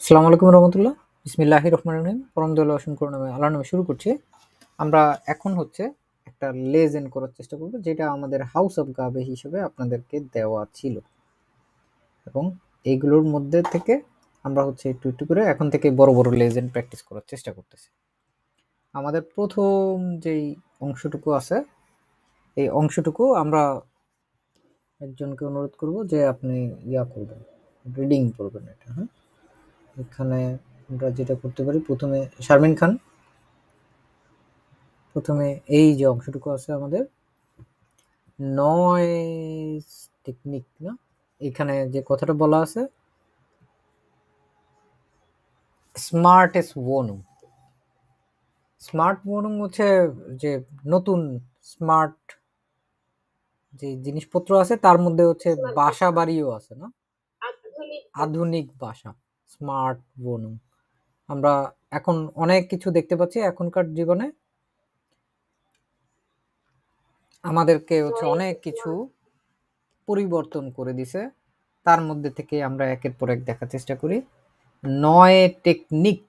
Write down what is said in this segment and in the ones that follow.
আসসালামু আলাইকুম রহমতুল্লাহ। বিসমিল্লাহির রহমানির রহিম। পরম দয়ালু অসীম করুণাময় আল্লাহর নামে শুরু করছি। আমরা এখন একটা লেজেন্ড করার চেষ্টা করব, যেটা আমাদের হাউস অফ গাবে হিসেবে আপনাদেরকে দেওয়া ছিল, এবং এইগুলোর মধ্যে থেকে আমরা একটু একটু করে এখন থেকে বড় বড় লেজেন্ড প্র্যাকটিস করার চেষ্টা করতেছি। আমাদের প্রথম যেই অংশটুকু আছে, এই অংশটুকু আমরা একজনকে অনুরোধ করব যে আপনি করবেন, রিডিং করবেন এটা। হ্যাঁ, এখানে আমরা যেটা করতে পারি, প্রথমে শারমিন খান, প্রথমে এই যে অংশটুকু আছে আমাদের নয়েজ টেকনিক, না, এখানে যে কথাটা বলা আছে স্মার্টেস্ট ওনুম। স্মার্ট ওনুম হচ্ছে যে নতুন স্মার্ট যে জিনিসপত্র আছে তার মধ্যে বাসা বাড়িও আছে, না, আধুনিক বাসা, স্মার্ট ওনুম। আমরা এখন অনেক কিছু দেখতে পাচ্ছি এখনকার জীবনে, আমাদেরকে অনেক কিছু পরিবর্তন করে দিছে। তার মধ্যে থেকে আমরা একের পর এক দেখার চেষ্টা করি। নয় টেকনিক,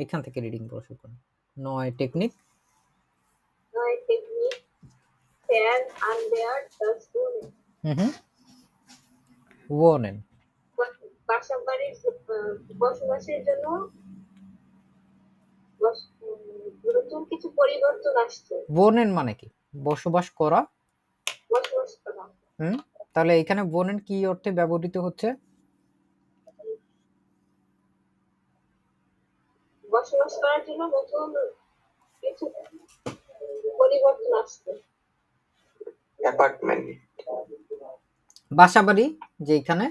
এখান থেকে রিডিং করা শুরু করুন। নয় টেকনিক, ওনেন বসবাসের জন্য নতুন কিছু পরিবর্তন আসছে। ওনেন মানে কি? বসবাস করা। তাহলে এখানে ওনেন কি অর্থে ব্যবহৃত হচ্ছে? বসবাস করার জন্য নতুন কিছু পরিবর্তন আসছে। অ্যাপার্টমেন্ট, বাসাবাড়ি, যেখানে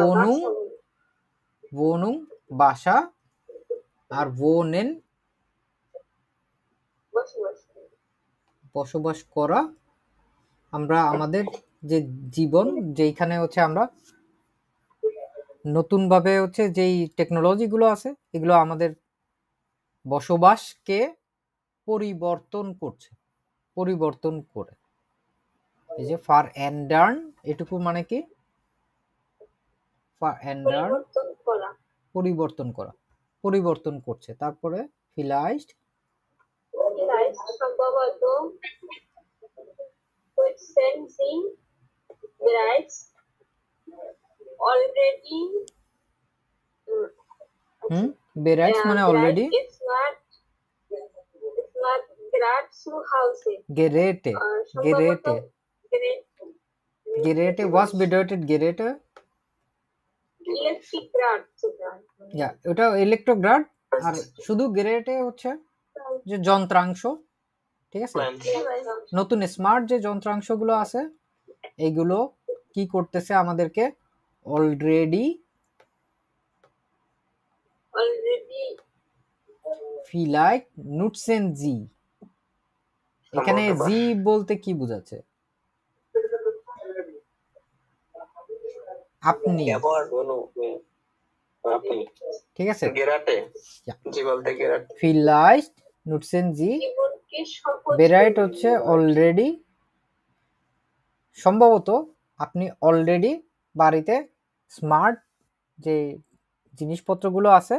ওনুং, ওনুং বাসা, আর ওনেন বসবাস করা। আমরা আমাদের যে জীবন, যেখানে আমরা নতুন ভাবে যেই টেকনোলজি গুলো আছে, এগুলো আমাদের বসবাসকে পরিবর্তন করছে, পরিবর্তন করে। এই যে ফার এন্ডার্ন, এটুকু মানে কি? ফার এন্ডার্ন পরিবর্তন করা, পরিবর্তন করছে। তারপরে ফিলাইজড, সম্ভবত sensing bereits already bereits মানে already, Geräte, Geräte, Geräte, was bedeutet Geräte? ওটা ইলেকট্রোগ্রাড। আর শুধু গেরেটে যে যন্ত্রাংশ, ঠিক আছে। নতুন স্মার্ট যে যন্ত্রাংশগুলো আছে, এইগুলো কি করতেছে আমাদেরকে? Already vielleicht nutzen sie। এখানে জি বলতে কি বোঝাচ্ছে? আপনি, ঠিক আছে। vielleicht nutzen sie, বেরাইট অলরেডি, সম্ভবত আপনি অলরেডি বাড়িতে স্মার্ট যে জিনিসপত্রগুলো আছে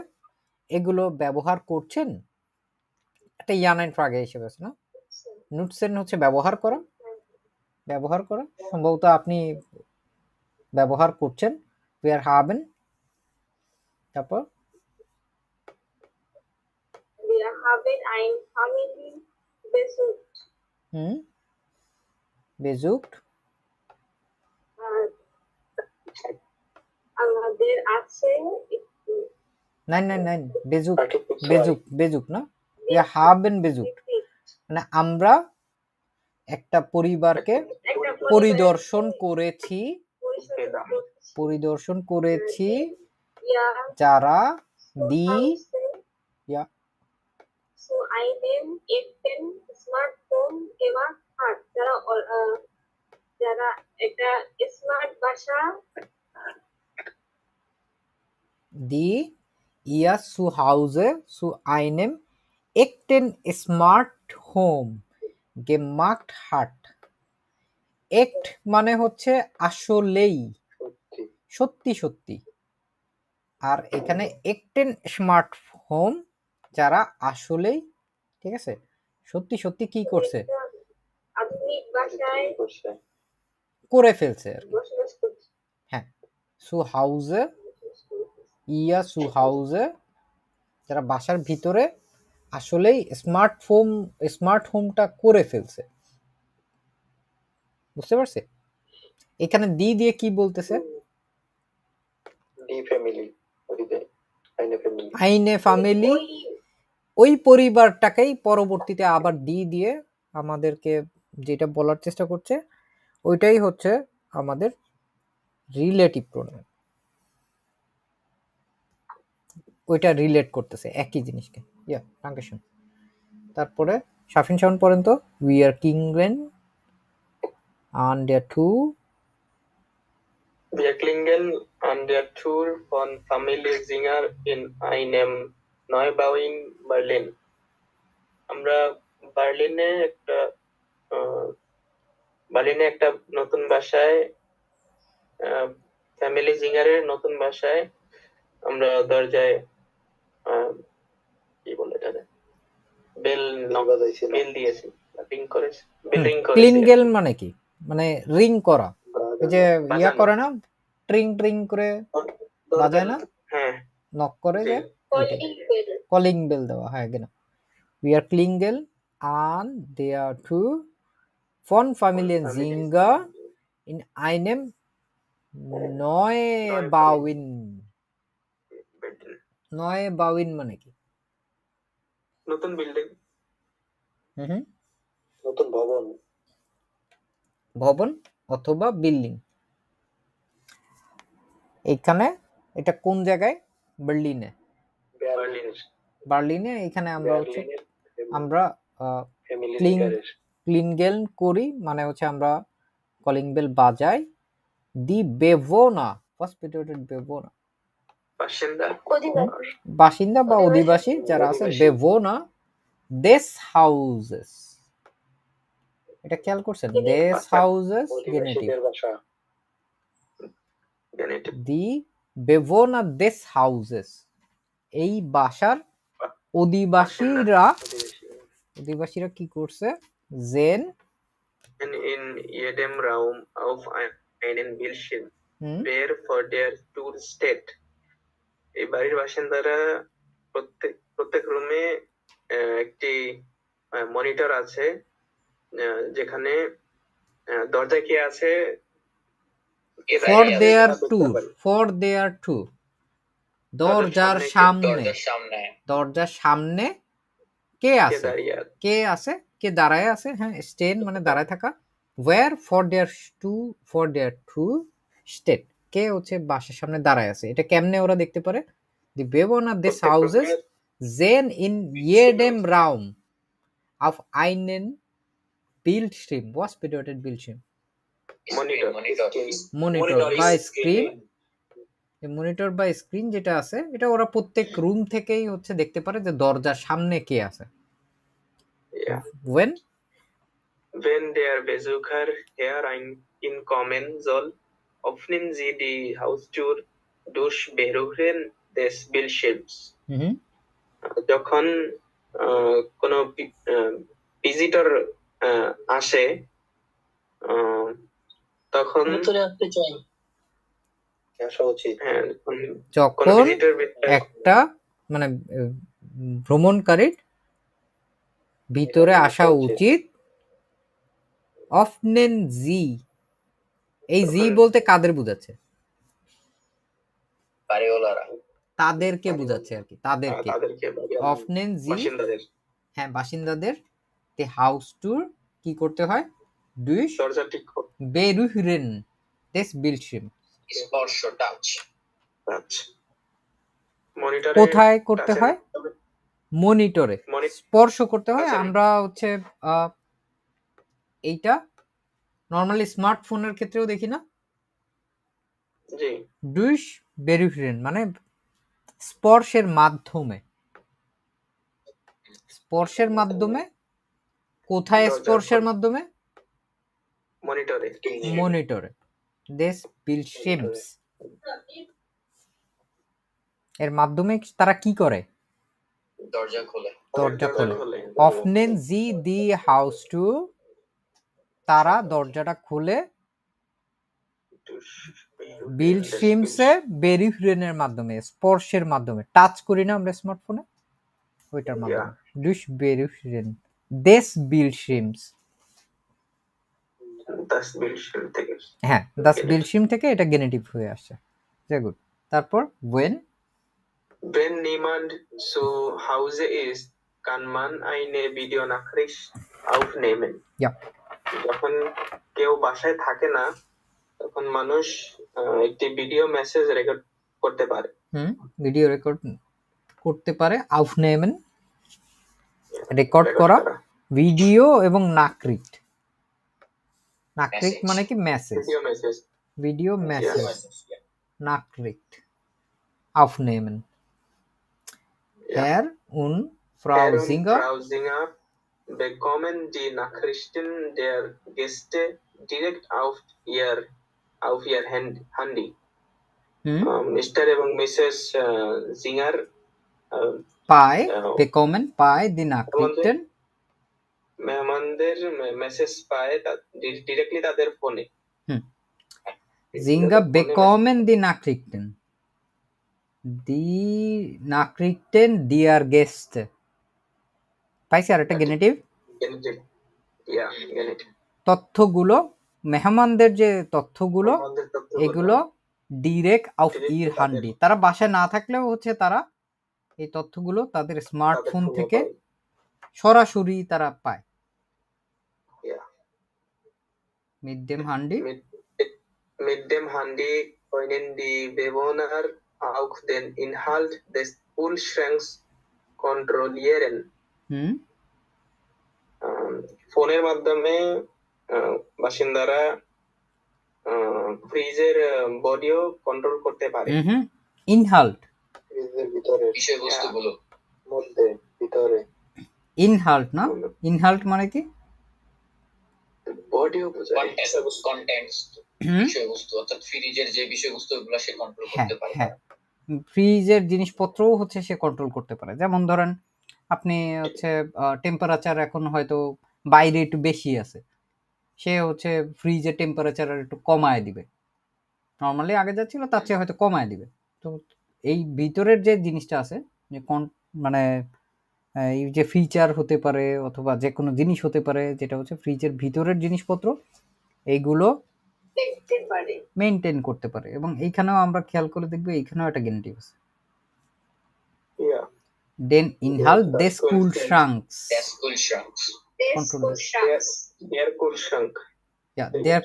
এগুলো ব্যবহার করছেন। একটা ইয়ানাইন ফ্রাগে হিসেবে আছে, না? নুটসেন ব্যবহার করা, ব্যবহার করা। সম্ভবত আপনি ব্যবহার করছেন। wir haben, তারপর ein Family besucht, besucht, আমাদের আছে nein, besucht, besucht, না, wir haben besucht মানে আমরা একটা পরিবারকে পরিদর্শন করেছি, যারা দি zu einem echten Smartphone gemacht hat, যারা একটা স্মার্ট বাসা, die ihr zu Hause zu einem echten Smart Home gemacht hat। echt মানে আসলেই, সত্যি সত্যি, আর এখানে একটেন স্মার্ট হোম যারা আসলেই ঠিক আছে সত্যি সত্যি কি করছে আধুনিক বাসায় করে ফেলছে আর কি। বসবাস করছে। হ্যাঁ, সু হাউজে সু হাউজে যারা বাসার ভিতরে আসলেই স্মার্ট হোমটা করে ফেলছে। বুঝতে পারছে? এখানে দি দিয়ে কি বলতেছে? ডি ফ্যামিলি, আইনে ফ্যামিলি, ওই ওই পরিবারটাকেই পরবর্তীতে আবার দি দিয়ে আমাদেরকে যেটা বলার চেষ্টা করছে ওইটাই হচ্ছে আমাদের রিলেটিভ প্রোনাউন। ওইটা রিলেট করতেছে একই জিনিসকে। ইয়া ট্রাঙ্কেশন। তারপরে শাফিন শাওন পড়েন তো। উই আর কিংলেন and der Tour Wir klingen an der Tür von Familie Singer in einem Neubau in Berlin. আমরা বার্লিনে একটা নতুন বাসায় ফ্যামিলি জিঙ্গারের নতুন বাসায় আমরা দরজায় কি বলে এটা বেল দিয়েছি, রিং করেছি। ক্লিনগেল মানে কি? মানে রিং করা, ওই যে ইয়া করে না, ট্রিং ট্রিং করে বাজায় না, হ্যাঁ, নক করে যে কলিং বেল দেওয়া। হ্যাঁ genau. We are klingel an der Tür von Familie Singer in einem Neubauin. Neubauin মানে কি? নতুন বিল্ডিং, হুম, নতুন ভবন, ভবন অথবা বিল্ডিং। এখানে এটা কোন জায়গায়? বার্লিনে। বার্লিনে এখানে আমরা হচ্ছে আমরা ক্লিনগেল করি, মানে হচ্ছে আমরা কলিং বেল বাজাই। দি বেভোনা, ফার্স্ট পিরিয়ডের বেভোনা, বাসিন্দা বা অধিবাসী যারা আছে, বেভোনা দেস হাউসেস। এটা খেয়াল করছেন? দেস হাউসেস গেনেটিভ। দি বেভোনা দেস হাউসেস, এই বাসার অধিবাসীরা কি করছে? জেন in jedem Raum auf einen Bildschirm wer vor der Tür steht. এই বাড়ির বাসিন্দারা প্রত্যেক রুমে একটি মনিটর আছে, যেখানে দরজা কে আছে ফর দেয়ার টু, দরজার সামনে কে আছে, কে দাঁড়ায় আছে। হ্যাঁ, স্টেন মানে দাঁড়ায় থাকা। Where for there to state, কে হচ্ছে বাসার সামনে দাঁড়ায় আছে। এটা কেমনে ওরা দেখতে পারে? দি বেভোনা দেস হাউসেস জেন ইন jedem Raum auf einen Bildschirm. Was bedeutet Bildschirm? Monitor বা স্ক্রিন। মনিটর বা স্ক্রিন যেটা আছে এটা ওরা প্রত্যেক রুম থেকেই হচ্ছে দেখতে পারে যে দরজার সামনে কে আছে। Wenn der Besucher hereinkommen soll, öffnen Sie die Haustür durch Berühren des Bildschirms. যখন কোনো ভিজিটর আসে তখন যখন একটা মানে ভ্রমণকারীর ভিতরে আসা উচিত। অফনেন জি, এই জি বলতে কাদের বোঝাচ্ছে? তাদেরকে বোঝাচ্ছে আর কি, তাদেরকে। অফনেন জি, হ্যাঁ বাসিন্দাদের। তে হাউস টুর কি করতে হয়? দুই বেরুহরেন দেস বিলশিম, কোথায় করতে হয়? মনিটরে স্পর্শ করতে হয়। আমরা হচ্ছে এইটা নরমালি স্মার্টফোনের ক্ষেত্রেও দেখি না? দুইশ বেরুহরেন মানে স্পর্শের মাধ্যমে। স্পর্শের মাধ্যমে কোথায়? স্পর্শের মাধ্যমে মনিটরে দেস বিলশিমস। এর মাধ্যমে তারা কি করে? দরজা খোলে। দরজা খোলে। অফনেন জি দি হাউস টু, তারা দরজাটা খুলে বিলডস্ট্রিমসে বেরিফ্রেনের মাধ্যমে, স্পর্শের মাধ্যমে। টাচ করি না আমরা স্মার্টফোনে, ওইটার মাধ্যমে। দুশ বেরিফ্রেন দেশ বিলডস্ট্রিমস। Das Bildschirm থেকে। হ্যাঁ, দাস বিলডস্ট্রিম থেকে এটা গেনেটিভ হয়ে আসছে। Very good. তারপর Wenn niemand zu Hause ist, kann man eine Videonachricht aufnehmen. Ja. যখন কেউ বাসায় থাকে না, তখন মানুষ একটি ভিডিও মেসেজ রেকর্ড করতে পারে। ভিডিও রেকর্ড করতে পারে। aufnehmen রেকর্ড করা, ভিডিও এবং নাকরিট। নাকরিট মানে কি? মেসেজ। ভিডিও মেসেজ, নাকরিট, aufnehmen। Herr und Frau Singer bekommen die Nachrichten der Gäste direkt auf ihr Handy. Mr এবং Mrs Singer bekommen die Nachrichten, মেহমানদের মেসেজ পায় ডিরেক্টলি তাদের ফোনে। Singer bekommen die Nachrichten dear Gäste। পাইছি আর একটা গেনেটিভ। তথ্যগুলো, মেহমানদের যে তথ্যগুলো, এগুলো ডিরেক্ট আউট ইর হ্যান্ডি, তারা বাসায় না থাকলেও হচ্ছে তারা এই তথ্যগুলো তাদের স্মার্টফোন থেকে সরাসরি তারা পায়। Mit dem Handy können die Bewohner auch den Inhalt des Kühlschranks kontrollieren. ফোনের মাধ্যমে বাসিন্দারা ফ্রিজের বডিও কন্ট্রোল করতে পারে। ইনহাল্ট, ফ্রিজের ভিতরে বিষয়বস্তুগুলো মধ্যে ভিতরে। ইনহাল্ট না? ইনহাল্ট মানে কি? বডিও বোঝায়, কন্টেন্টস, বিষয়বস্তু, অর্থাৎ ফ্রিজের যে বিষয়বস্তুগুলো সে কন্ট্রোল করতে পারে। হ্যাঁ, ফ্রিজের জিনিসপত্রও হচ্ছে সে কন্ট্রোল করতে পারে। যেমন ধরেন আপনি হচ্ছে টেম্পারেচার এখন হয়তো বাইরে একটু বেশি আছে, সে হচ্ছে ফ্রিজের টেম্পারেচার একটু কমায় দিবে, নর্মালি আগে যা ছিল তার চেয়ে হয়তো কমায় দিবে। তো এই ভিতরের যে জিনিসটা আছে, যে মানে এই যে ফিচার হতে পারে অথবা যে কোনো জিনিস হতে পারে, যেটা হচ্ছে ফ্রিজের ভিতরের জিনিসপত্র, এইগুলো মেইনটেইন করতে পারে। এবং এইখানেও আমরা খেয়াল করে দেখবো, এইখানেও একটা গেনেটিভ আছে। Den Inhalt des Kühlschranks. Der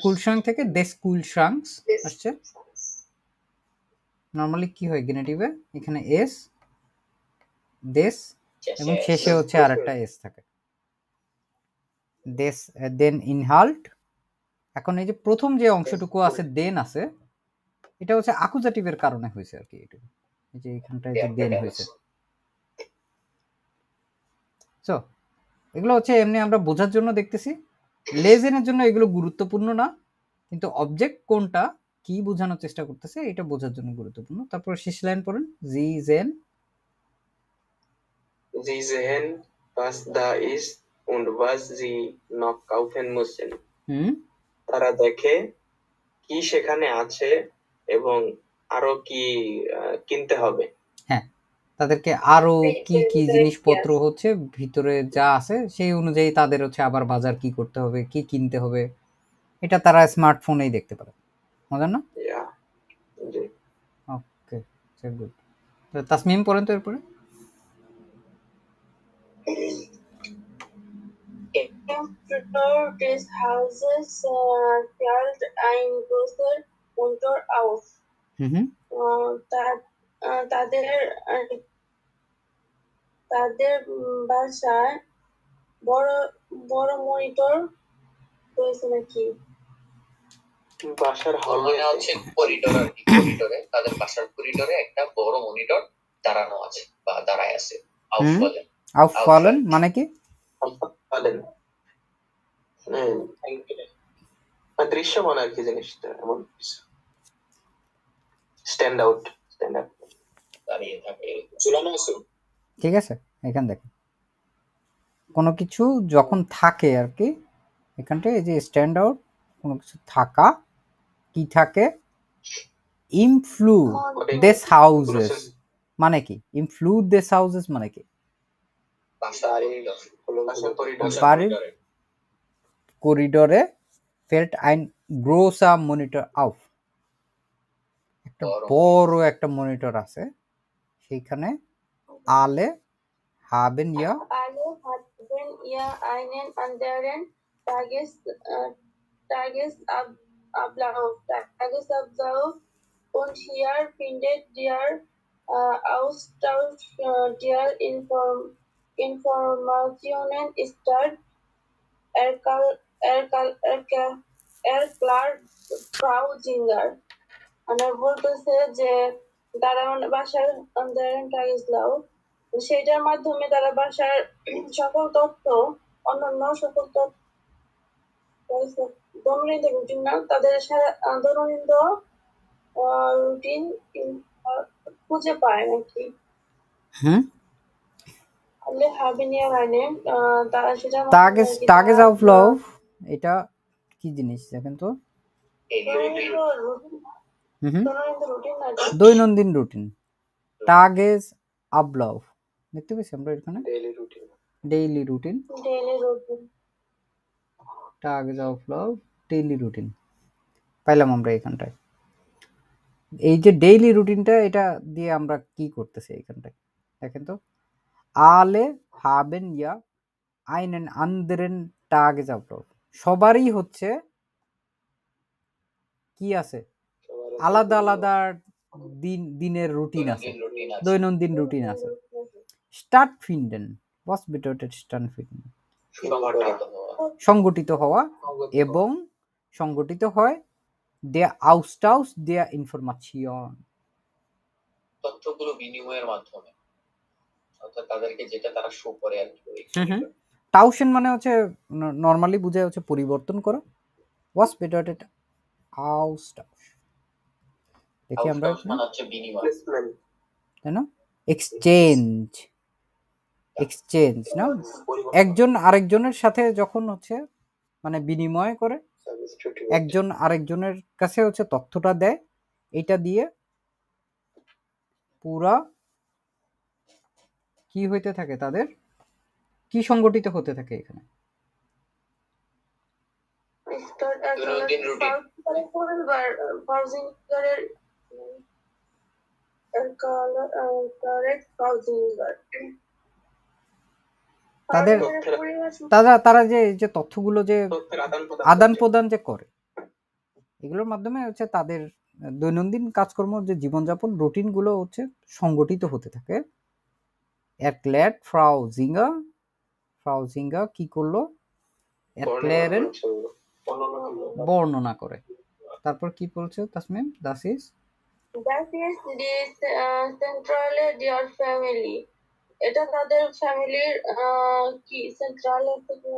Kühlschrank থেকে des Kühlschranks আসছে। নরমালি কি হয় গেনেটিভে? এখানে s, des এবং শেষে হচ্ছে আরেকটা s থাকে। des, den Inhalt। এখন এই যে প্রথম যে অংশটুকু আছে দেন আছে, এটা হচ্ছে অ্যাকুজাটিভের কারণে হয়েছে আর কি। এটা এই যে এখানটায় যে দেন হয়েছে। সো এগুলো হচ্ছে এমনি আমরা বোঝার জন্য দেখতেছি, লেজেনের জন্য এগুলো গুরুত্বপূর্ণ না, কিন্তু অবজেক্ট কোনটা কি বোঝানোর চেষ্টা করতেছে এটা বোঝার জন্য গুরুত্বপূর্ণ। তারপর শেষ লাইন পড়েন, জি gen was da ist und was sie noch kaufen müssen। তারা দেখে কি সেখানে আছে এবং আরো কি কিনতে হবে। হ্যাঁ, তাদেরকে আরো কি কি জিনিসপত্র হচ্ছে ভিতরে যা আছে সেই অনুযায়ী তাদের হচ্ছে আবার বাজার কি করতে হবে, কি কিনতে হবে, এটা তারা স্মার্টফোনেই দেখতে পারে। মজার না? ওকে, গুড। তাসমিম পড়েন তো এরপরে। des Hauses fällt ein großer Monitor auf। তাদের বাসায় বড় মনিটর রয়েছে নাকি? বাসার হলে হচ্ছে করিডোর আর কি, করিডোরে তাদের বাসার করিডোরে একটা বড় মনিটর দাঁড়ানো আছে বা দাঁড়ায় আছে। আউফফালেন মানে কি? আউফফালেন দৃশ্যমান আর কি জিনিসটা, এমন স্ট্যান্ড আউট। দাঁড়িয়ে থাকে। ঝুলানো আছে। ঠিক আছে, এখান দেখেন কোনো কিছু যখন থাকে আর কি, এখানটায় এই যে স্ট্যান্ড আউট কোনো কিছু থাকা, কি থাকে, ইনফ্লুড দিস হাউসেস মানে কি, ইনফ্লুড দিস হাউসেস মানে কি, বাড়ির করিডোরে ফেল্ট আইন গ্রোসা মনিটর আউট, একটা বড় একটা মনিটর আছে সেইখানে আলে হাবেন ইয়া Alle hatten ihr einen anderen Tagesablauf und hier findet der Austausch der Informationen statt. Erklärt Frau Zinger. মানে বলতেছে যে তারা বাসার আন্দোলন টাগেসলাও, সেটার মাধ্যমে তারা বাসার সকল তথ্য, অন্যান্য সকল তথ্য দৈনন্দিন রুটিন না, তাদের দৈনন্দিন রুটিন খুঁজে পায় নাকি। alle haben ihr einen তারা সেটা তাগেসাবলাউফ, এটা কি জিনিস দেখেন তো, দৈনন্দিন রুটিন, টাগেস আবলাউফ দেখতে পেয়েছি আমরা এখানে, ডেইলি রুটিন, টাগেস আবলাউফ ডেইলি রুটিন পাইলাম আমরা এখানটায়। এই যে ডেইলি রুটিনটা, এটা দিয়ে আমরা কি করতেছি এখানটায় দেখেন তো, আলে হাবেন ইয়া আইনেন আন্দারেন টাগেস আবলাউফ, সবারই হচ্ছে কি আছে, আলাদা আলাদা দিনের রুটিন আছে, দৈনন্দিন রুটিন আছে। স্টার্ট ফিন্ডেন ওয়াস বেডটেড স্টার্ট ফিন্ডেন, সংগঠিত হওয়া এবং সংগঠিত হয় দেয়া আউস্টাউস দেয়া ইনফরমেশন, তথ্যগুলো বিনিময়ের মাধ্যমে, অর্থাৎ তাদেরকে যেটা তারা শো করে আর কি। টাউশন মানে হচ্ছে নরমালি বোঝায় হচ্ছে পরিবর্তন করা, ওয়াস বেডটেড আউস্টাউস দেখি আমরা মানে হচ্ছে বিনিময়, তাই না, এক্সচেঞ্জ, এক্সচেঞ্জ না, একজন আরেকজনের সাথে যখন হচ্ছে মানে বিনিময় করে, একজন আরেকজনের কাছে হচ্ছে তথ্যটা দেয়, এটা দিয়ে পুরা কি হইতে থাকে, তাদের কি সংগঠিত হতে থাকে এখানে। তারা যে তথ্যগুলো যে আদান প্রদান যে করে, এগুলোর মাধ্যমে হচ্ছে তাদের দৈনন্দিন কাজকর্ম যে জীবনযাপন রুটিন গুলো হচ্ছে সংগঠিত হতে থাকে। এরক্লেয়ার ফ্রাউ জিঙ্গা কি করলো, এরক্লেয়ারেন বর্ণনা করে, তারপর কি বলছে Tasmim, das ist die Zentrale der Family, এটা তাদের ফ্যামিলির কি সেন্ট্রালে থেকে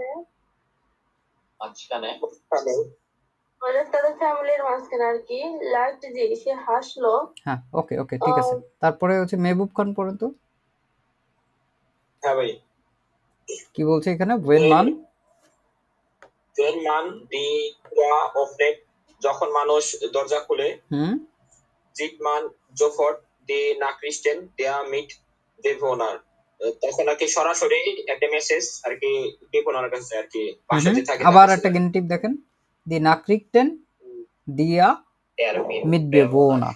মাঝখানে, মানে তাদের ফ্যামিলির মাঝখানে আর কি। লাইট যে সে হাসলো, হ্যাঁ ওকে ওকে ঠিক আছে। তারপরে হচ্ছে মেহবুব খান পড়েন তো। হ্যাঁ ভাই, কি বলছে এখানে, when man die Tür öffnet, যখন মানুষ দরজা খুলে, sieht man sofort die Nachrichten der Mitbewohner, তখন আর কি সরাসরি একটা মেসেজ আর কি বেবোনার কাছে আর কি বাসাতে থাকে। আবার একটা গেনিটিভ দেখেন, die Nachrichten der Mitbewohner,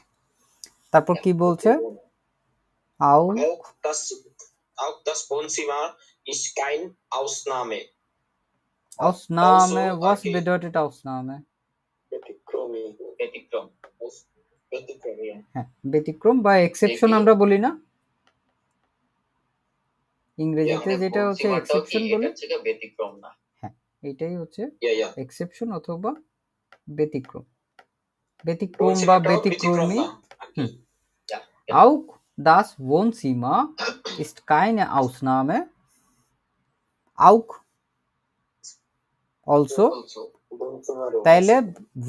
তারপর কি বলছে, auch das Wohnzimmer ist kein Ausnahme. Ausnahme, was bedeutet Ausnahme? হ্যাঁ, ব্যতিক্রম বা এক্সেপশন আমরা বলি না ইংরেজিতে, যেটা হচ্ছে এক্সেপশন বলে, ব্যতিক্রম না, হ্যাঁ এটাই হচ্ছে এক্সেপশন অথবা ব্যতিক্রম, ব্যতিক্রম বা ব্যতিক্রমী। Auch das Wohnzimmer ist keine Ausnahme. Auch also, তাইলে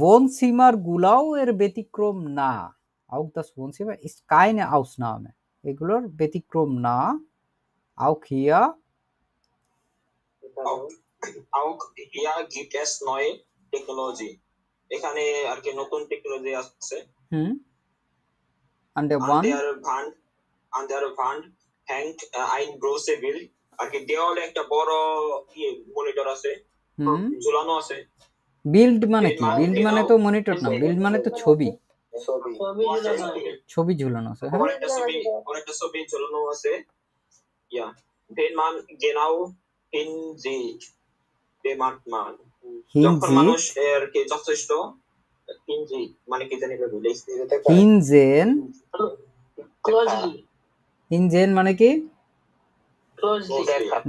Wohnzimmer গুলাও এর ব্যতিক্রম না। Auch das Wohnzimmer ist keine Ausnahme, এগুলোর ব্যতিক্রম না। auch hier Auch hier gibt es neue Technology. এখানে আর কি নতুন টেকনোলজি আছে। an der An Wand der Wand hängt ein großes Bild. আর কি দেওয়ালে একটা বড় মনিটর আছে, ঝুলানো আছে। বিল্ড মানে কি? বিল্ড মানে তো মনিটর না, বিল্ড মানে তো ছবি, ছবি ঝুলানো আছে। হ্যাঁ, অনেকটা ছবি ঝুলানো আছে। Ja, wenn man genau hinsieht, bemerkt man. যখন মানুষ এর কি যথেষ্ট hinsieht মানে কি জানি বলে হিনজেন, closely হিনজেন মানে কি? closely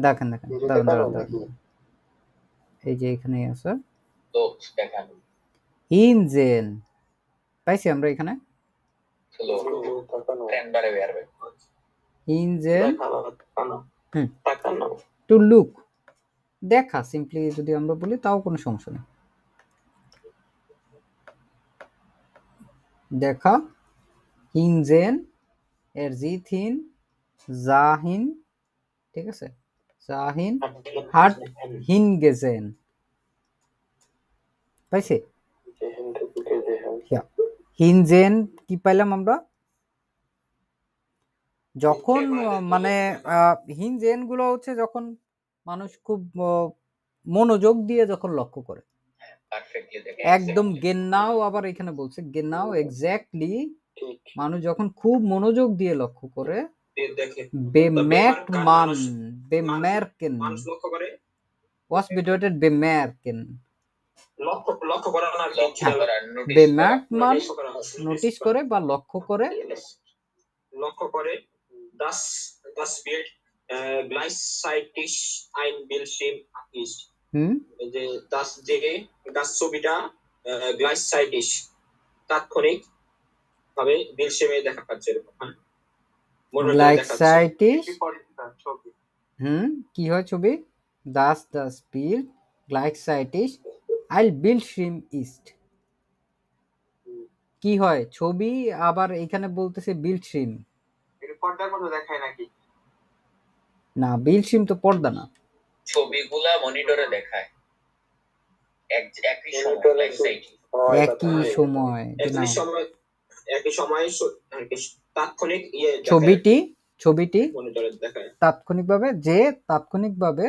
দেখেন দেখেন, দাঁড়ান, এই যে এখানে আছে হিনজেন, পাইছি আমরা এখানে হিনজেন টু লুক, দেখা, সিম্পলি যদি আমরা বলি তাও কোনো সমস্যা নেই। দেখা, হিনজেন এর জিথিন জাহিন, ঠিক আছে, জাহিন হাট হিনগেজেন, পাইছে? হিনজেন কি পাইলাম আমরা? যখন মানে হিনজেন গুলো হচ্ছে যখন মানুষ খুব মনোযোগ দিয়ে যখন লক্ষ্য করে, একদম গেন্নাও, আবার এখানে বলছে গেন্নাও এক্স্যাক্টলি, মানুষ যখন খুব মনোযোগ দিয়ে লক্ষ্য করে, bemerkt man, bemerken, was bedeutet bemerken? লক্ষ্য করা না, bemerkt man নোটিস করে বা লক্ষ্য করে, das Bild gleichzeitig ein Bildschirm ist. das ছবিটা gleichzeitig তাৎক্ষণিক ভাবে বিলশিমে দেখা যাচ্ছে। gleichzeitig কি হয় ছবি? das Bild gleichzeitig ein Bildschirm ist, কি হয় ছবি, আবার এখানে বলতেছে বিল্ডশিম, পর্দার মধ্যে দেখায় নাকি? না, বিল্ডশিম তো পর্দা না, ছবিগুলা মনিটরে দেখায় একই সময় তাৎক্ষণিক ছবিটি তাৎক্ষণিকভাবে, যে তাৎক্ষণিকভাবে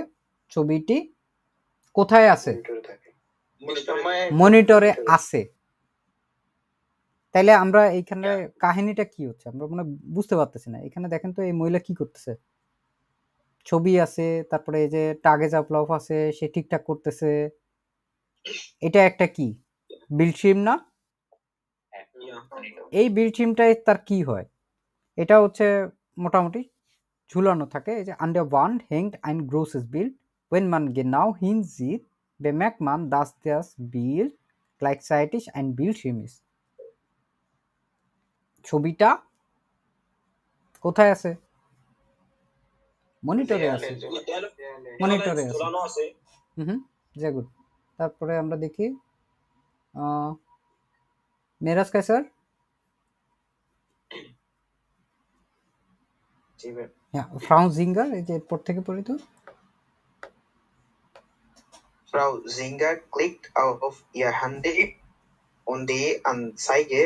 ছবিটি কোথায় আছে? মনিটরে আছে। তাইলে আমরা এইখানে কাহিনীটা কি হচ্ছে আমরা মানে বুঝতে পারতেছি না। এখানে দেখেন তো এই মহিলা কি করতেছে, ছবি আছে, তারপরে এই যে টাগেজ আপলাফ আছে, সে ঠিকঠাক করতেছে, এটা একটা কি বিল্ডশিম না? এই বিল্ডশিমটাই তার কি হয়? এটা হচ্ছে মোটামুটি ঝুলানো থাকে, এই যে an der Wand hängt ein großes Bild, wenn man genau hinsieht, bemerkt man, dass das Bild gleichzeitig ein Bildschirm ist. ছবিটা কোথায় আছে? মনিটরে আছে, মনিটরে আছে। যে গুড। তারপরে আমরা দেখি মেরাজ কা স্যার, হ্যাঁ, ফ্রাউ জিঙ্গার, এই যে এরপর থেকে পড়ি তো। Frau Singer klickt auf ihr Handy und die Anzeige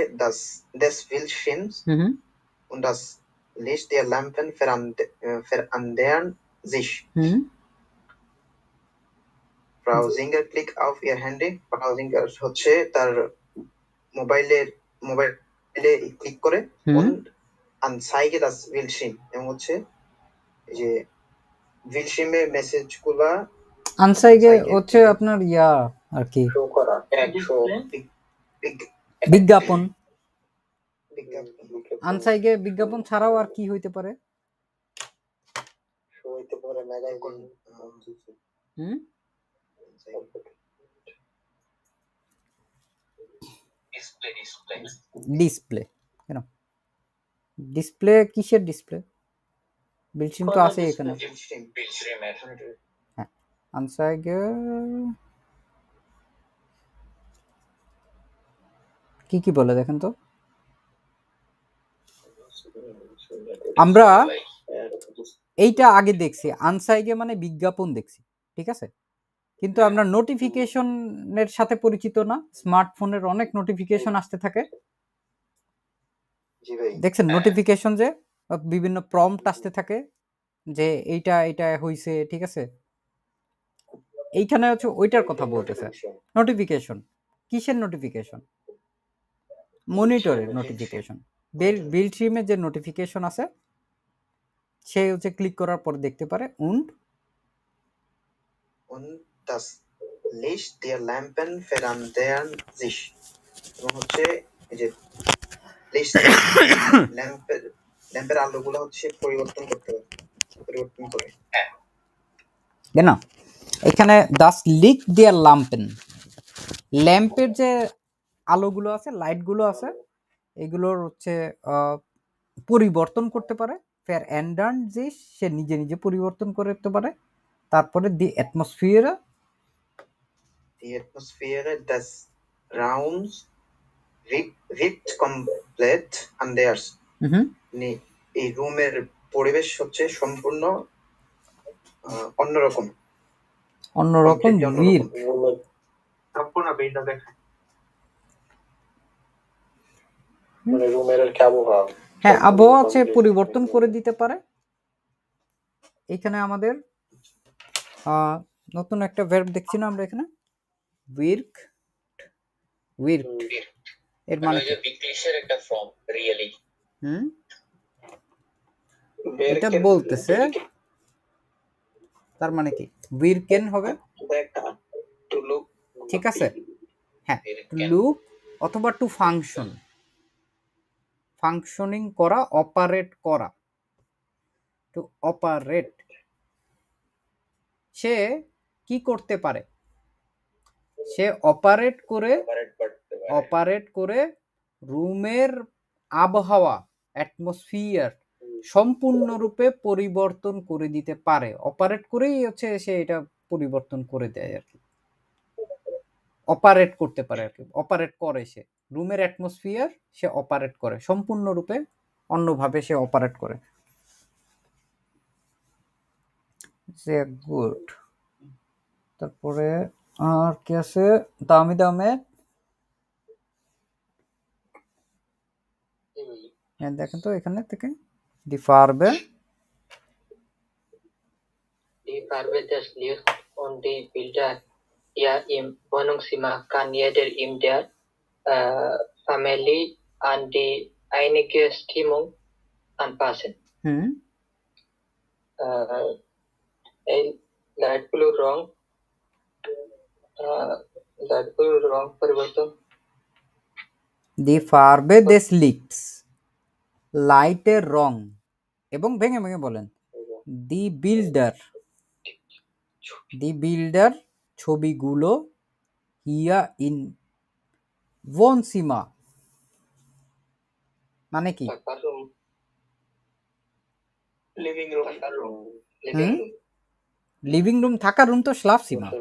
des Bildschirms und das Licht der Lampen verändern sich. Frau Singer klickt auf ihr Handy. Frau Singer হচ্ছে তার মোবাইলে ক্লিক করে und Anzeige das Bildschirm, এবং হচ্ছে এই যে বিলশিমে মেসেজগুলা আনসাইগে হচ্ছে আপনার ইয়া আর কি বিজ্ঞাপন। আনসাইগে বিজ্ঞাপন ছাড়াও আর কি হইতে পারে? ডিসপ্লে। কেন ডিসপ্লে? কিসের ডিসপ্লে? বিলশিম তো আছে এখানে। হ্যাঁ, আনসাইগে কি কি বলে দেখেন তো। আমরা এইটা আগে দেখছি, আনসাইগে মানে বিজ্ঞাপন দেখছি, ঠিক আছে, কিন্তু আমরা নোটিফিকেশনের সাথে পরিচিত না। স্মার্টফোনের অনেক নোটিফিকেশন আসতে থাকে, দেখছেন নোটিফিকেশন যে বিভিন্ন প্রম্পট আসতে থাকে যে এইটা এটা হইছে, ঠিক আছে, এইখানে হচ্ছে ওইটার কথা বলতেছে। নোটিফিকেশন কিসের নোটিফিকেশন? মনিটরের নোটিফিকেশন। বিল স্ট্রিমে যে নোটিফিকেশন আছে সে হচ্ছে ক্লিক করার পর দেখতে পারে und das Licht der Lampen verändern sich, এবং হচ্ছে এই যে ল্যাম্পের আলোগুলো হচ্ছে পরিবর্তন করে। না, এখানে das Licht der Lampen, ল্যাম্পের যে আলোগুলো আছে, লাইটগুলো আছে, এগুলোর হচ্ছে পরিবর্তন করতে পারে। ফের অ্যান্ডার্ন যে সে নিজে নিজে পরিবর্তন করতে পারে। তারপরে দি atmosphere des Raums wird komplett anders, এই রুমের পরিবেশ হচ্ছে সম্পূর্ণ অন্যরকম। সম্পূর্ণ ভিন্ন দেখায়, মানে রুমের আর কি আবহাওয়া, হ্যাঁ আবহাওয়া আছে পরিবর্তন করে দিতে পারে। এখানে আমাদের নতুন একটা ভার্ব দেখছি না আমরা এখানে, উইর্ক। এর মানে যে বিক্লিশের একটা ফর্ম রিয়েলি। এটা বলতেছে তার মানে কি উইরকেন হবে, ঠিক আছে, হ্যাঁ টু লুক অথবা টু ফাংশন, ফাংশনিং করা, অপারেট করা, টু অপারেট। সে কি করতে পারে? সে অপারেট করে রুমের আবহাওয়া, অ্যাটমসফিয়ার সম্পূর্ণরূপে পরিবর্তন করে দিতে পারে। অপারেট করেই হচ্ছে সে এটা পরিবর্তন করে দেয় আর কি, অপারেট করতে পারে আর কি, অপারেট করে সে রুমের অ্যাটমসফিয়ার, সে অপারেট করে সম্পূর্ণরূপে, অন্যভাবে সে অপারেট করে। সে গুড। তারপরে আর কি আছে? দামি দেখেন তো এখানে থেকে die Farbe des Lichts und die Bilder hier im Wohnzimmer kann jeder in der Familie an die einige Stimmung anpassen. এই লাইটগুলোর রং পরিবর্তন, die Farbe des Lichts, লাইটের রং, এবং ভেঙে ভেঙে বলেন দি বিল্ডার ছবিগুলো, হিয়া ইন Wohnzimmer মানে কি? লিভিং রুম, থাকার রুম তো Schlafzimmer,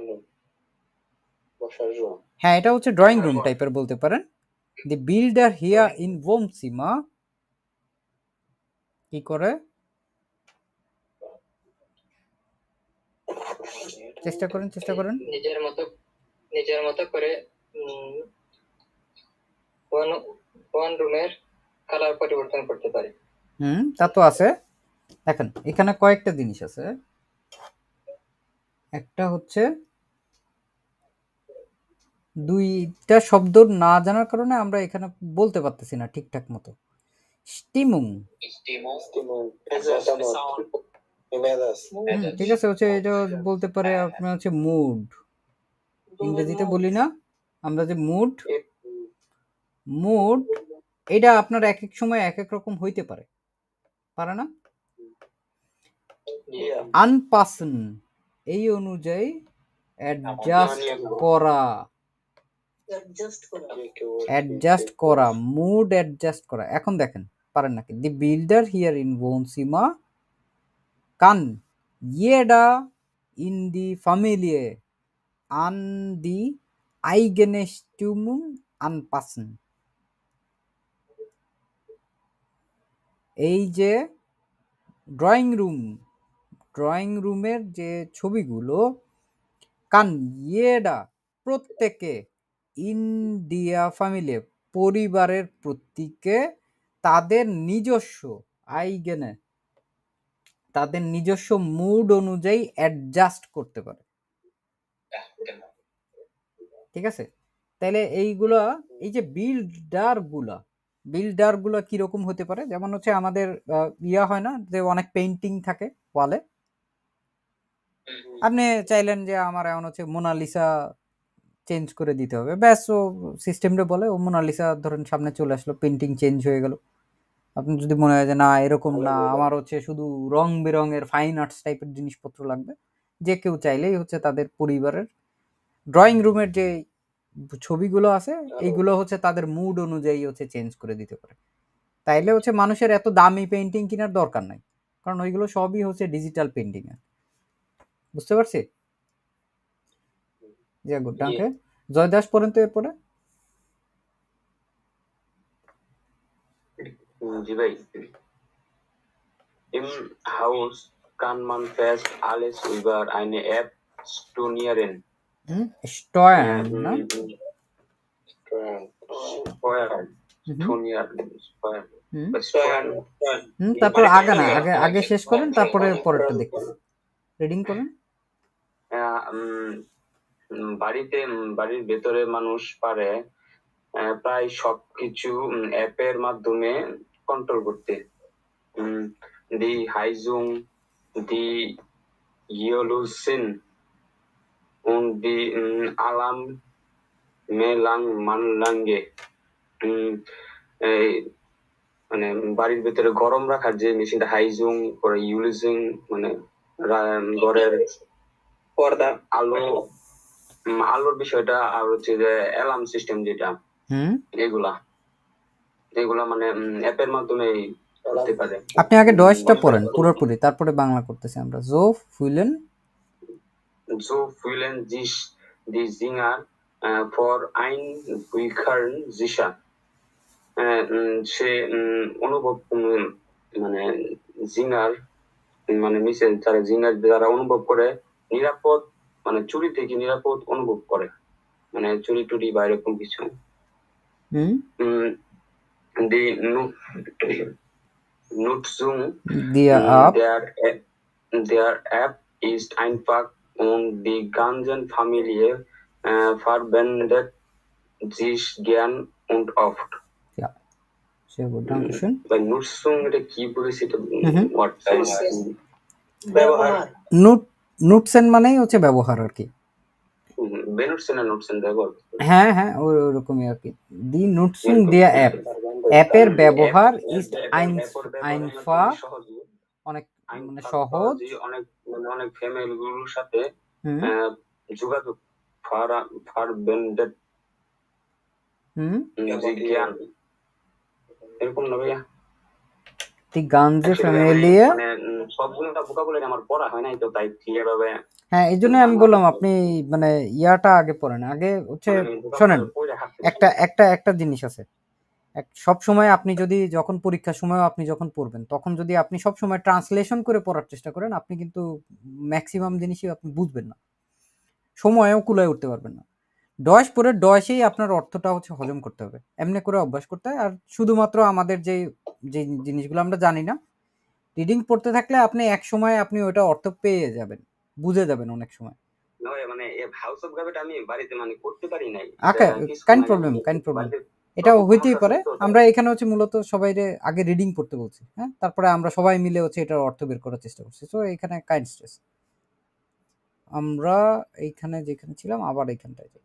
হ্যাঁ এটা হচ্ছে ড্রয়িং রুম টাইপের বলতে পারেন। দি বিল্ডার হিয়া ইন Wohnzimmer কি করে? চেষ্টা করেন নিজের মতো করে কোন রুমের কালার পরিবর্তন করতে পারে। তা তো আছে। দেখেন এখানে কয়েকটা জিনিস আছে। একটা হচ্ছে দুইটা শব্দ না জানার কারণে আমরা এখানে বলতে পারতেছি না ঠিকঠাক মতো। স্টিমুং, ঠিক আছে, হচ্ছে এটা বলতে পারে আপনার হচ্ছে মুড, ইংরেজিতে বলি না আমরা যে মুড, এটা আপনার এক এক সময় এক এক রকম হইতে পারে না? আনপাসন এই অনুযায়ী অ্যাডজাস্ট করা, মুড অ্যাডজাস্ট করা। এখন দেখেন পারেন নাকি? দি বিল্ডার হিয়ার ইন Wohnzimmer kann jeder in die Familie an die eigene Stimmung anpassen. এই যে ড্রয়িং রুমের যে ছবিগুলো কান ইয়েডা প্রত্যেকে ইন্ডিয়া ফ্যামিলি পরিবারের প্রত্যেকে তাদের নিজস্ব মুড অনুযায়ী অ্যাডজাস্ট করতে পারে। ঠিক আছে, তাহলে এই যে বিল্ডার গুলা কিরকম হতে পারে, যেমন হচ্ছে আমাদের হয় না যে অনেক পেইন্টিং থাকে ওয়ালে, আপনি চাইলেন যে আমার এমন হচ্ছে মোনালিসা চেঞ্জ করে দিতে হবে, ব্যাস ও সিস্টেমটা বলে ও মোনালিসা ধরেন সামনে চলে আসলো, পেইন্টিং চেঞ্জ হয়ে গেল। আপনি যদি মনে হয় যে না এরকম না, আমার হচ্ছে শুধু রং বেরঙের ফাইন আর্টস টাইপের জিনিসপত্র লাগবে, যে কেউ চাইলেই হচ্ছে তাদের পরিবারের ড্রয়িং রুমের যে ছবিগুলো আছে এইগুলো হচ্ছে তাদের মুড অনুযায়ী হচ্ছে চেঞ্জ করে দিতে পারে। তাইলে হচ্ছে মানুষের এত দামি পেইন্টিং কেনার দরকার নাই, কারণ ওইগুলো সবই হচ্ছে ডিজিটাল পেইন্টিং এর। বুঝতে পারছি? জি গুড, ডাকে জয়দাস পড়েন তো এরপরে। জি ভাই। Im Haus kann man fest alles über eine App stornieren. Steuern, ne? তারপর আগে শেষ করেন, তারপরে পরেরটা দেখতেছি। রিডিং করেন। বাড়ির ভেতরে মানুষ পারে প্রায় সবকিছু অ্যাপের মাধ্যমে কন্ট্রোল করতে। দি হাইজুং, দি ইয়োলুসিন und die Alarm Melange, মানে বাড়ির ভেতরে গরম রাখার যে মেশিনটা হাইজুং পরে ইউলিজিং, মানে ঘরের পর্দা আলোর বিষয়টা, আর হচ্ছে যে অ্যালার্ম সিস্টেম যেটা, এগুলা মানে অ্যাপের মাধ্যমে করতে পারে। আপনি আগে ডয়েশটা পড়েন পুরোপুরি, তারপরে বাংলা করতেছি আমরা। জো ফুইলেন sich die Singer vor einwickeln sicher. সে অনুভব, মানে জিঙ্গার মানে মিসেল তারা জিঙ্গার দ্বারা অনুভব করে নিরাপদ, মানে চুরি থেকে নিরাপদ অনুভব করে, মানে চুরি টুরি বা এরকম কিছু। Die Nutzung der App ist einfach und die ganze Familie verwendet sich gern und oft. Ja, sehr gut, danke schön. Bei Nutzung এটা কি বলেছি এটা ব্যবহার। নুটসেন মানেই হচ্ছে ব্যবহার আর কি। বেনুটসেন ব্যবহার, হ্যাঁ হ্যাঁ ওরকমই আর কি। দি নুটসুং দিয়া অ্যাপ, অ্যাপের ব্যবহার ইস্ট আইনফা, অনেক মানে সহজ, অনেক ফ্যামিলি গুলোর সাথে যোগাযোগ এরকম না ভাইয়া? দি গানজে ফ্যামিলিয়া, মানে সবগুলোটা ভোকাবুলারি আমার পড়া হয় নাই তো, তাই ক্লিয়ার হবে। হ্যাঁ এই জন্য আমি বললাম আপনি মানে ইয়াটা আগে পড়েন। আগে হচ্ছে শোনেন, একটা জিনিস আছে, সব সময় আপনি যদি যখন পরীক্ষার সময় আপনি যখন পড়বেন, তখন যদি আপনি সব সময় ট্রান্সলেশন করে পড়ার চেষ্টা করেন, আপনি কিন্তু ম্যাক্সিমাম জিনিসই আপনি বুঝবেন না, সময়েও কুলায় উঠতে পারবেন না। ডয়েশ পড়ে ডয়েশেই আপনার অর্থটা হচ্ছে হজম করতে হবে, এমনি করে অভ্যাস করতে হয়। আর শুধুমাত্র আমাদের যে জিনিসগুলো আমরা জানি না, রিডিং পড়তে থাকলে আপনি এক সময় আপনি ওটা অর্থ পেয়ে যাবেন, বুঝে যাবেন অনেক সময়। মানে হাউস অফ গাবেট আমি বাড়িতে মানে করতে পারি নাই। কাইন্ড প্রবলেম এটা হইতেই পারে। আমরা এখানে হচ্ছে মূলত সবাই আগে রিডিং পড়তে বলছি, হ্যাঁ, তারপরে আমরা সবাই মিলে হচ্ছে এটার অর্থ বের করার চেষ্টা করছি। তো এখানে কাইন্ড স্ট্রেস, আমরা এইখানে যেখানে ছিলাম আবার এইখানটায় যাই।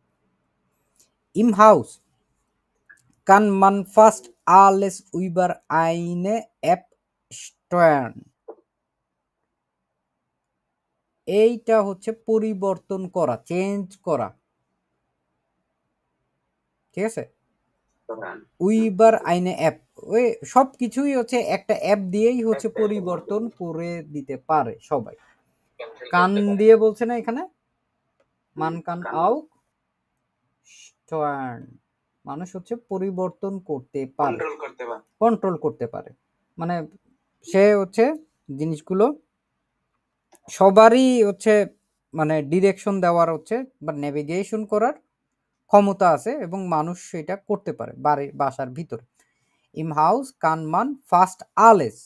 ইম হাউস কান মান ফাস্ট আলেস উইবার আইনে অ্যাপ স্টয়ার্ন, এইটা হচ্ছে পরিবর্তন করা, চেঞ্জ করা, ঠিক আছে? উইবার আইনে অ্যাপ, ওই সব কিছুই হচ্ছে একটা অ্যাপ দিয়েই হচ্ছে পরিবর্তন করে দিতে পারে সবাই। কান দিয়ে বলছে না এখানে, মান কান আও স্টয়ার্ন, মানুষ হচ্ছে পরিবর্তন করতে পারে, কন্ট্রোল করতে পারে। মানে সে হচ্ছে জিনিসগুলো সবারই হচ্ছে মানে ডিরেকশন দেওয়ার হচ্ছে বা নেভিগেশন করার ক্ষমতা আছে এবং মানুষ সেটা করতে পারে বাসার ভিতরে। ইম হাউস কান মান ফাস্ট আলেস